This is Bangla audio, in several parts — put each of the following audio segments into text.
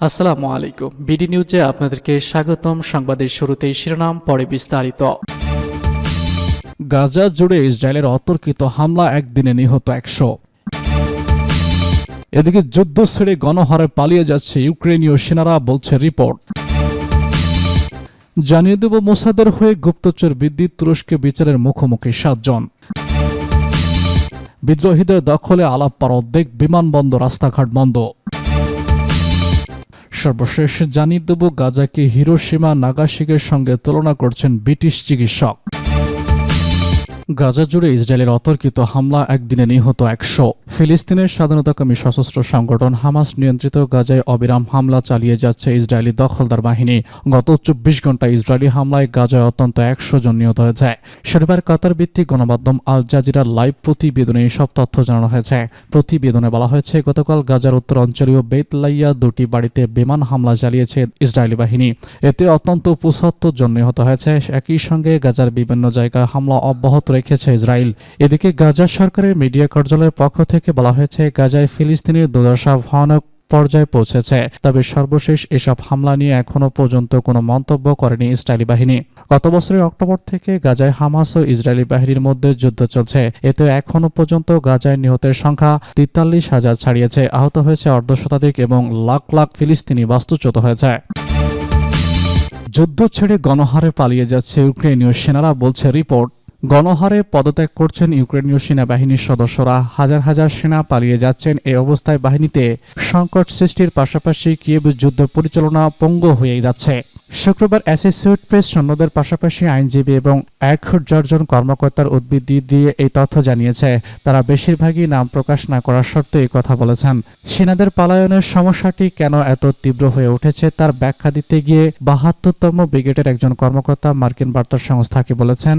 আসসালামু আলাইকুম। বিডি নিউজে আপনাদেরকে স্বাগতম। সংবাদের শুরুতেই শিরোনাম, পরে বিস্তারিত। গাজা জুড়ে ইসরায়েলের অতর্কিত হামলা, একদিনে নিহত 100। এদিকে যুদ্ধ ছেড়ে গণহারে পালিয়ে যাচ্ছে ইউক্রেনীয় সেনারা, বলছে রিপোর্ট। জানিয়ে দেব, মোসাদের হয়ে গুপ্তচর বৃদ্ধি, তুরস্কে বিচারের মুখোমুখি 7 জন। বিদ্রোহীদের দখলে আলাপ্পার অর্ধেক, বিমানবন্দর রাস্তাঘাট বন্ধ। সর্বশেষ জানিয়ে দেব, গাজাকে হিরোশিমা নাগাসাকির সঙ্গে তুলনা করছেন ব্রিটিশ চিকিৎসক। গাজা জুড়ে ইসরায়েলের অতর্কিত হামলা, একদিনে নিহত 100। ফিলিস্তিনের স্বাধীনতাকামী সশস্ত্র সংগঠন হামাস নিয়ন্ত্রিত গাজায় অবিরাম হামলা চালিয়ে যাচ্ছে ইসরায়েলি দখলদার বাহিনী। গত 24 ঘণ্টায় ইসরায়েলি হামলায় গাজায় অন্তত 100 জন নিহত হয়েছে। শনিবার কাতার ভিত্তিক গণমাধ্যম আল জাজিরার লাইভ প্রতিবেদনে এসব তথ্য জানানো হয়েছে। প্রতিবেদনে বলা হয়েছে, গতকাল গাজার উত্তর অঞ্চলীয় বেতলাইয়া দুটি বাড়িতে বিমান হামলা চালিয়েছে ইসরায়েলি বাহিনী। এতে অত্যন্ত 75 জন নিহত হয়েছে। একই সঙ্গে গাজার বিভিন্ন জায়গায় হামলা অব্যাহত রেখেছে ইসরায়েল। এদিকে গাজা সরকারের মিডিয়া কার্যালয়ের পক্ষ থেকে বলা হয়েছে, গাজায় ফিলিস্তিনের দুর্দশা ভয়ানক পর্যায়ে পৌঁছেছে। তবে সর্বশেষ এসব হামলা নিয়ে এখনও পর্যন্ত কোনো মন্তব্য করেনি ইসরায়েলি বাহিনী। গত বছরের অক্টোবর থেকে গাজায় হামাস ও ইসরায়েলি বাহিনীর মধ্যে যুদ্ধ চলছে। এতে এখনও পর্যন্ত গাজায় নিহতের সংখ্যা 43,000 ছাড়িয়েছে। আহত হয়েছে অর্ধশতাধিক এবং লাখ লাখ ফিলিস্তিনি বাস্তুচ্যুত হয়েছে। যুদ্ধ ছেড়ে গণহারে পালিয়ে যাচ্ছে ইউক্রেনীয় সেনারা, বলছে রিপোর্ট। গণহারে পদত্যাগ করছেন ইউক্রেনীয় সেনাবাহিনীর সদস্যরা। হাজার হাজার সেনা পালিয়ে যাচ্ছেন। এই অবস্থায় বাহিনীতে সংকট সৃষ্টির পাশাপাশি কিয়েভ যুদ্ধ পরিচালনা পঙ্গু হয়ে যাচ্ছে। শুক্রবার অ্যাসোসিয়েটেড প্রেস সৈন্যদের পাশাপাশি আইনজীবী এবং 1,000 জন কর্মকর্তার উদ্ধৃতি দিয়ে এই তথ্য জানিয়েছে। তারা বেশিরভাগই নাম প্রকাশ না করার শর্তে এই কথা বলেছেন। সেনাদের পালায়নের সমস্যাটি কেন এত তীব্র হয়ে উঠেছে তার ব্যাখ্যা দিতে গিয়ে 72তম ব্রিগেডের একজন কর্মকর্তা মার্কিন বার্তা সংস্থাকে বলেছেন,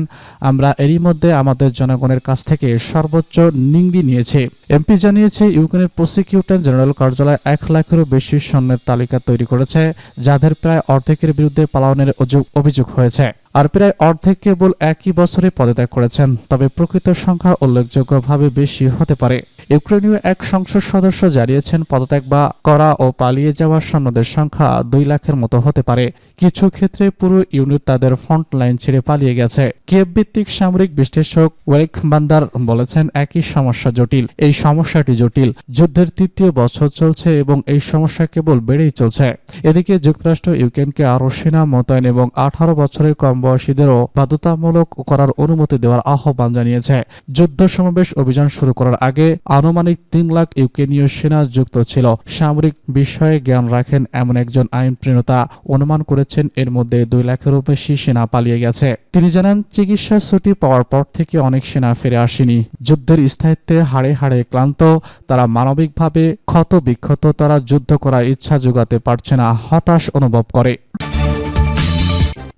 আমরা এরই মধ্যে আমাদের জনগণের কাছ থেকে সর্বোচ্চ নিংড়ি নিয়েছি। এমপি জানিয়েছে, ইউক্রেনের প্রসিকিউটর জেনারেল কার্যালয় 1 লাখেরও বেশি সৈন্যের তালিকা তৈরি করেছে, যাদের প্রায় অর্ধেকের বিরুদ্ধে পালায়নের অভিযোগ হয়েছে। আর প্রায় অর্ধেক কেবল একই বছরে পদত্যাগ করেছেন। তবে প্রকৃত সংখ্যা উল্লেখযোগ্যভাবে বেশি হতে পারে। ইউক্রেনীয় এক সংসদ সদস্য জানিয়েছেন, পদত্যাগ বা করা ও পালিয়ে যাওয়া সৈন্যদের সংখ্যা 2 লাখের মতো হতে পারে। কিছু ক্ষেত্রে পুরো ইউনিট তাদের ফ্রন্ট লাইন ছেড়ে পালিয়ে গেছে। কিয়েভ ভিত্তিক সামরিক বিশ্লেষক ওয়েক বান্দার বলেছেন, একই সমস্যা জটিল। এই সমস্যাটি জটিল। যুদ্ধের 3য় বছর চলছে এবং এই সমস্যা কেবল বেড়েই চলছে। এদিকে যুক্তরাষ্ট্র ইউক্রেনকে আরও সেনা মোতায়েন এবং 18 বছরের কম বয়সীদেরও বাধ্যতামূলক করার অনুমতি দেওয়ার আহ্বান জানিয়েছে। যুদ্ধ সমাবেশ অভিযান শুরু করার আগে আনুমানিক 3 লাখ ইউক্রেনীয় সেনা যুক্ত ছিল। সামরিক বিষয়ে জ্ঞান রাখেন এমন একজন আইন প্রণেতা অনুমান করেছেন, এর মধ্যে 2 লাখেরও বেশি সেনা পালিয়ে গেছে। তিনি জানান, চিকিৎসা ছুটি পাওয়ার পর থেকে অনেক সেনা ফিরে আসেনি। যুদ্ধের স্থায়িত্বে হাড়ে হাড়ে ক্লান্ত, তারা মানবিকভাবে ক্ষত বিক্ষত, তারা যুদ্ধ করার ইচ্ছা জোগাতে পারছে না, হতাশ অনুভব করে।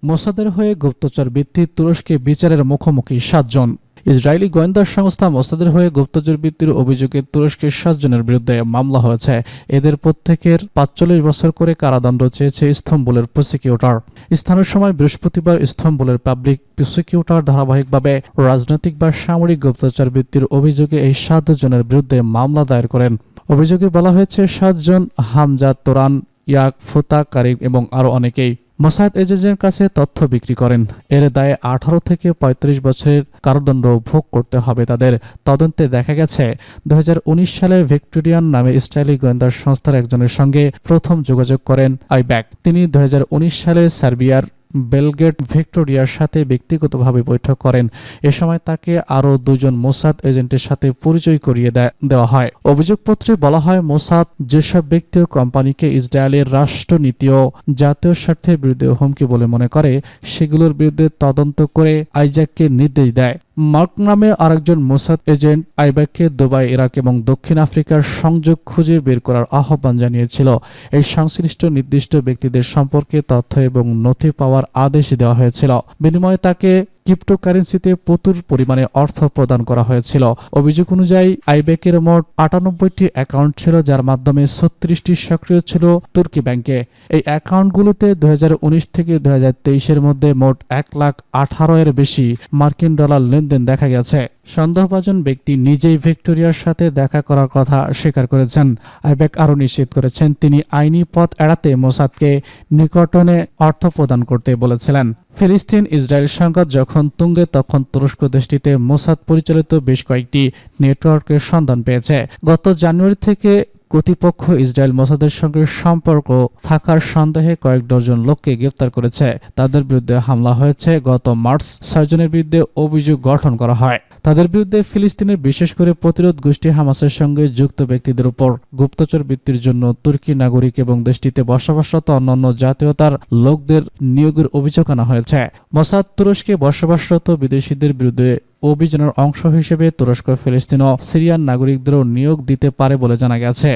মোসাদের হয়ে গুপ্তচর বৃত্তি, তুরস্কে বিচারের মুখোমুখি 7 জন। ইসরায়েলি গোয়েন্দা সংস্থা মোসাদের হয়ে গুপ্তচর বৃত্তির অভিযোগে তুরস্কের 7 জনের বিরুদ্ধে মামলা হয়েছে। এদের প্রত্যেকের 45 বছর করে কারাদণ্ড চেয়েছে ইস্তম্বুলের প্রসিকিউটর। স্থানীয় সময় বৃহস্পতিবার ইস্তম্বুলের পাবলিক প্রসিকিউটর ধারাবাহিকভাবে রাজনৈতিক বা সামরিক গুপ্তচর বৃত্তির অভিযোগে এই 7 জনের বিরুদ্ধে মামলা দায়ের করেন। অভিযোগে বলা হয়েছে, 7 জন হামজা, তোরান, ইয়াক, ফুতা, কারিম এবং আরও অনেকেই মোসাদ এজেন্টের কাছে তথ্য বিক্রি করেন। এর দায়ে 18 থেকে 35 বছরের কারাদণ্ড ভোগ করতে হবে তাদের। তদন্তে দেখা গেছে, 2019 সালে ভিক্টোরিয়ান নামে ইসরায়েলি গোয়েন্দা সংস্থার একজনের সঙ্গে প্রথম যোগাযোগ করেন আইব্যাক। তিনি 2019 সালে সার্বিয়ার বেলগ্রেড ভিক্টোরিয়ার সাথে ব্যক্তিগতভাবে বৈঠক করেন। এ সময় তাকে আরও 2 জন মোসাদ এজেন্টের সাথে পরিচয় করিয়ে দেওয়া হয়। অভিযোগপত্রে বলা হয়, মোসাদ যেসব ব্যক্তি ও কোম্পানিকে ইসরায়েলের রাষ্ট্রনীতি ও জাতীয় স্বার্থের বিরুদ্ধে হুমকি বলে মনে করে, সেগুলোর বিরুদ্ধে তদন্ত করে আইজ্যাককে নির্দেশ দেয়। মার্ক নামে আরেকজন মোসাদ এজেন্ট আইব্যাককে দুবাই, ইরাক এবং দক্ষিণ আফ্রিকার সংযোগ খুঁজে বের করার আহ্বান জানিয়েছিল। এই সংশ্লিষ্ট নির্দিষ্ট ব্যক্তিদের সম্পর্কে তথ্য এবং নথি পাওয়ার আদেশ দেওয়া হয়েছিল। বিনিময়ে তাকে ক্রিপ্টোকারেন্সিতে প্রচুর পরিমাণে অর্থ প্রদান করা হয়েছিল। অভিযোগ অনুযায়ী আইবেকের মোট 98টি অ্যাকাউন্ট ছিল, যার মাধ্যমে 36টি সক্রিয় ছিল তুর্কি ব্যাংকে। এই অ্যাকাউন্টগুলোতে 2019 থেকে 2023 মধ্যে মোট 1,18,000 এর বেশি মার্কিন ডলার লেনদেন দেখা গেছে। সন্দেহভাজন ব্যক্তি নিজেই ভিক্টোরিয়ার সাথে দেখা করার কথা স্বীকার করেছেন। আইবেক আরও নিশ্চিত করেছেন তিনি আইনি পথ এড়াতে মোসাদকে নিকটনে অর্থ প্রদান করতে বলেছিলেন। ফিলিস্তিন ইসরায়েল সংঘাত যখন তুঙ্গে, তখন তুরস্ক দেশটিতে মোসাদ পরিচালিত বেশ কয়েকটি নেটওয়ার্কের সন্ধান পেয়েছে। গত জানুয়ারি থেকে কর্তৃপক্ষ ইসরায়েল মোসাদের সঙ্গে সম্পর্ক থাকার সন্দেহে কয়েক ডজন লোককে গ্রেফতার করেছে। তাদের বিরুদ্ধে হামলা হয়েছে। গত মার্চ 6 জনের বিরুদ্ধে অভিযোগ গঠন করা হয়। তাদের বিরুদ্ধে ফিলিস্তিনের বিশেষ করে প্রতিরোধ গোষ্ঠী হামাসের সঙ্গে যুক্ত ব্যক্তিদের উপর গুপ্তচর বৃত্তির জন্য তুর্কি নাগরিক এবং দেশটিতে বসবাসরত অন্যান্য জাতীয়তার লোকদের নিয়োগের অভিযোগ আনা হয়েছে। মোসাদ তুরস্কে বসবাসরত বিদেশিদের বিরুদ্ধে অভিযানের অংশ হিসেবে তুরস্ক ফিলিস্তিন ও সিরিয়ান নাগরিকদেরও নিয়োগ দিতে পারে বলে জানা গেছে।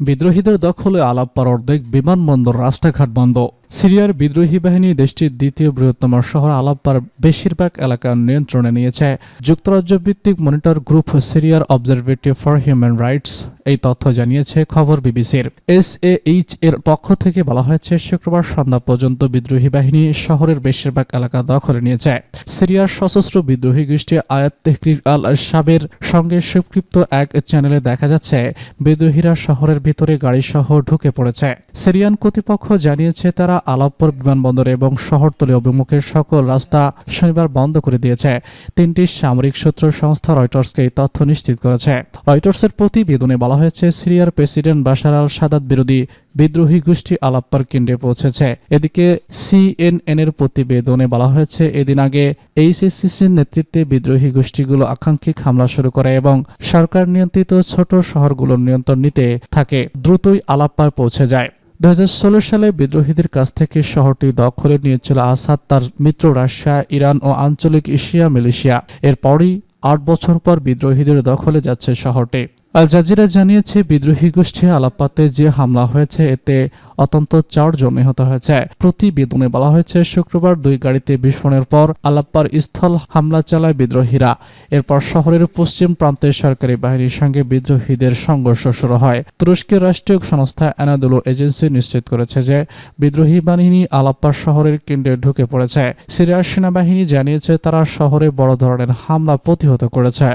বিদ্রোহীদের দখলে আলাপ্পার অর্ধেক বিমানবন্দর, রাস্তাঘাট বন্ধ। সিরিয়ার বিদ্রোহী বাহিনী দেশটির দ্বিতীয় বৃহত্তম শহর আলাপ্পার বেশিরভাগ এলাকার নিয়ন্ত্রণে নিয়েছে। যুক্তরাজ্য ভিত্তিক মনিটর গ্রুপ সিরিয়ার অবজারভেটরি ফর হিউম্যান রাইটস এই তথ্য জানিয়েছে খবর বিবিসির। SAH এর পক্ষ থেকে বলা হয়েছে, শুক্রবার সন্ধ্যা পর্যন্ত বিদ্রোহী বাহিনী শহরের বেশিরভাগ এলাকা দখলে নিয়েছে। সিরিয়ার সশস্ত্র বিদ্রোহী গোষ্ঠী আয়াত তেহরিক আল-শাবের সঙ্গে সংক্ষিপ্ত এক চ্যানেলে দেখা যাচ্ছে বিদ্রোহীরা শহরের ভিতরে গাড়িসহ ঢুকে পড়েছে। সিরিয়ান কর্তৃপক্ষ জানিয়েছে তারা আলাপ্পর বিমানবন্দর এবং শহরতলি অভিমুখের সকল রাস্তা শনিবার বন্ধ করে দিয়েছে। 3টি সামরিক সূত্র সংস্থা রয়টার্সকে এই তথ্য নিশ্চিত করেছে। রয়টার্সের প্রতিবেদনে বলা হয়েছে, সিরিয়ার প্রেসিডেন্ট বাশার আল সাদাত বিরোধী বিদ্রোহী গোষ্ঠী আলাপ্পার কেন্দ্রে পৌঁছেছে। এদিকে CNN এর প্রতিবেদনে বলা হয়েছে, এদিন আগে HSCCর নেতৃত্বে বিদ্রোহী গোষ্ঠীগুলো আকাঙ্ক্ষিক হামলা শুরু করে এবং সরকার নিয়ন্ত্রিত ছোট শহরগুলোর নিয়ন্ত্রণ নিতে থাকে। দ্রুতই আলাপ্পার পৌঁছে যায়। 2016 সালে বিদ্রোহীদের কাছ থেকে শহরটি দখলে নিয়েছিল আসাদ, তার মিত্র রাশিয়া, ইরান ও আঞ্চলিক এশিয়া মিলিশিয়া। এরপরই 8 বছর পর বিদ্রোহীদের দখলে যাচ্ছে শহরটি। আল জাজিরা জানিয়েছে, বিদ্রোহী গোষ্ঠী আলাপ্পাতে যে হামলা হয়েছে এতে অন্তত 4 জন নিহত হয়েছে। প্রতিবেদনে বলা হয়েছে, শুক্রবার 2 গাড়িতে বিস্ফোরণের পর আলাপ্পার স্থল হামলা চালায় বিদ্রোহীরা। এরপর শহরের পশ্চিম প্রান্তে সরকারি বাহিনীর সঙ্গে বিদ্রোহীদের সংঘর্ষ শুরু হয়। তুরস্কের রাষ্ট্রীয় সংস্থা অ্যানাদোলু এজেন্সি নিশ্চিত করেছে যে বিদ্রোহী বাহিনী আলাপ্পার শহরের কেন্দ্রে ঢুকে পড়েছে। সিরিয়ার সেনাবাহিনী জানিয়েছে তারা শহরে বড় ধরনের হামলা প্রতিহত করেছে।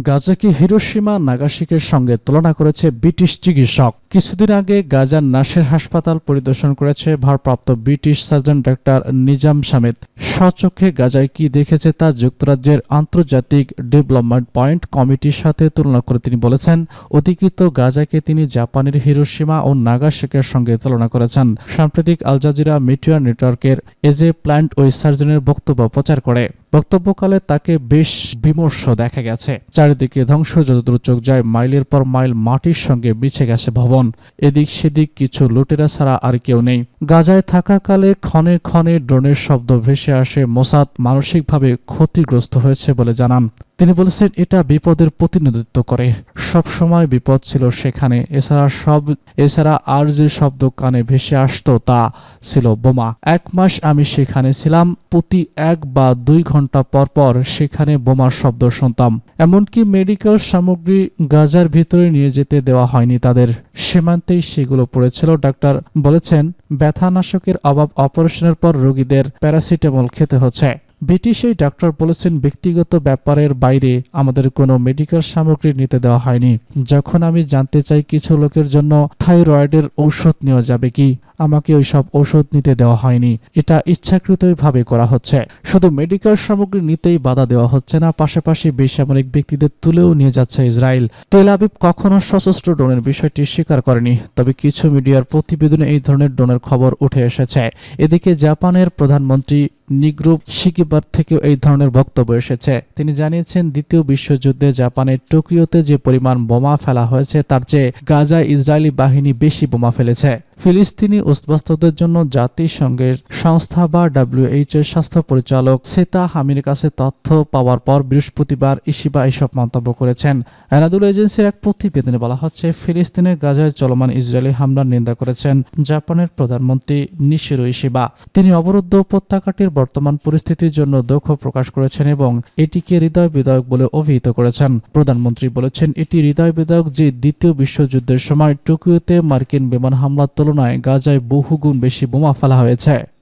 গাজাকে হিরোশিমা নাগাসাকির সঙ্গে তুলনা করেছে ব্রিটিশ চিকিৎসক। কিছুদিন আগে গাজার নাসের হাসপাতাল পরিদর্শন করেছে ভারপ্রাপ্ত British surgeon doctor Nizam Samed. স্বচক্ষে গাজায় কি দেখেছে তা যুক্তরাজ্যের আন্তর্জাতিক ডেভেলপমেন্ট পয়েন্ট কমিটির সাথে তুলনা করে তিনি বলেছেন, অধিকৃত গাজাকে তিনি জাপানের হিরোশিমা ও নাগাসাকির সঙ্গে তুলনা করেছেন। সাম্প্রতিক আল জাজিরা মিডিয়া নেটওয়ার্কের এজে প্ল্যান্ট ওই সার্জনের বক্তব্য প্রচার করে। বক্তব্যকালে তাকে বেশ বিমর্ষ দেখা গেছে। চারিদিকে ধ্বংস, যতদূর চোখ যায় মাইলের পর মাইল মাটির সঙ্গে বিছে গেছে ভবন। এদিক সেদিক কিছু লুটেরা ছাড়া আর কেউ নেই। গাজায় থাকাকালে ক্ষণে ক্ষণে ড্রোনের শব্দ ভেসে আসে। মোসাদ মানসিকভাবে ক্ষতিগ্রস্ত হয়েছে বলে জানান। তিনি বলেছেন, এটা বিপদের প্রতিনিধিত্ব করে। সব সময় বিপদ ছিল সেখানে। এছাড়া আর যে শব্দ কানে ভেসে আসতো তা ছিল বোমা। 1 মাস আমি সেখানে ছিলাম। প্রতি 1 বা 2 ঘন্টা পর পর সেখানে বোমার শব্দ শুনতাম। এমনকি মেডিকেল সামগ্রী গাজার ভিতরে নিয়ে যেতে দেওয়া হয়নি তাদের। সীমান্তেই সেগুলো পড়েছিল। ডাক্তার বলেছেন, ব্যথানাশকের অভাব, অপারেশনের পর রোগীদের প্যারাসিটামল খেতে হচ্ছে। ব্রিটিশ এই ডাক্তার বলেছেন, ব্যক্তিগত ব্যাপারের বাইরে আমাদের কোনো মেডিকেল সামগ্রী নিতে দেওয়া হয়নি। যখন আমি জানতে চাই কিছু লোকের জন্য থাইরয়েডের ঔষধ নেওয়া যাবে কি, আমাকে ওই সব ঔষধ নিতে দেওয়া হয়নি। এটা ইচ্ছাকৃতভাবে করা হচ্ছে। শুধু মেডিকেল সামগ্রী নিতেই বাধা দেওয়া হচ্ছে না, পাশাপাশি বেসামরিক ব্যক্তিদের তুলেও নিয়ে যাচ্ছে ইসরায়েল। তেল আবিব কখনো সশস্ত্র ড্রোনের বিষয়টি স্বীকার করেনি, তবে কিছু মিডিয়ার প্রতিবেদনে এই ধরনের ড্রোনের খবর উঠে এসেছে। এদিকে জাপানের প্রধানমন্ত্রী নিগ্রো শিকিবার থেকেও এই ধরনের বক্তব্য এসেছে। তিনি জানিয়েছেন, দ্বিতীয় বিশ্বযুদ্ধে জাপানের টোকিওতে যে পরিমাণ বোমা ফেলা হয়েছে তার চেয়ে গাজায় ইসরায়েলি বাহিনী বেশি বোমা ফেলেছে। ফিলিস্তিনি উদ্বাস্তুদের জন্য জাতিসংঘের সংস্থা বা WHO এর স্বাস্থ্য পরিচালক সেতা হামির কাছে তথ্য পাওয়ার পর বৃহস্পতিবার ইশিবা এসব মন্তব্য করেছেন। এনাদুল এজেন্সির এক প্রতিবেদনে বলা হচ্ছে, ফিলিস্তিনের গাজায় চলমান ইসরায়েলি হামলার নিন্দা করেছেন জাপানের প্রধানমন্ত্রী নিশিরো ইশিবা। তিনি অবরুদ্ধ উপত্যকাটির বর্তমান পরিস্থিতির জন্য দুঃখ প্রকাশ করেছেন এবং এটিকে হৃদয় বিদায়ক বলে অভিহিত করেছেন। প্রধানমন্ত্রী বলেছেন, এটি হৃদয় বিদায়ক যে দ্বিতীয় বিশ্বযুদ্ধের সময় টোকিওতে মার্কিন বিমান হামলার তুলনায় গাজায় বহুগুণ বেশি বোমা ফেলা হয়েছে।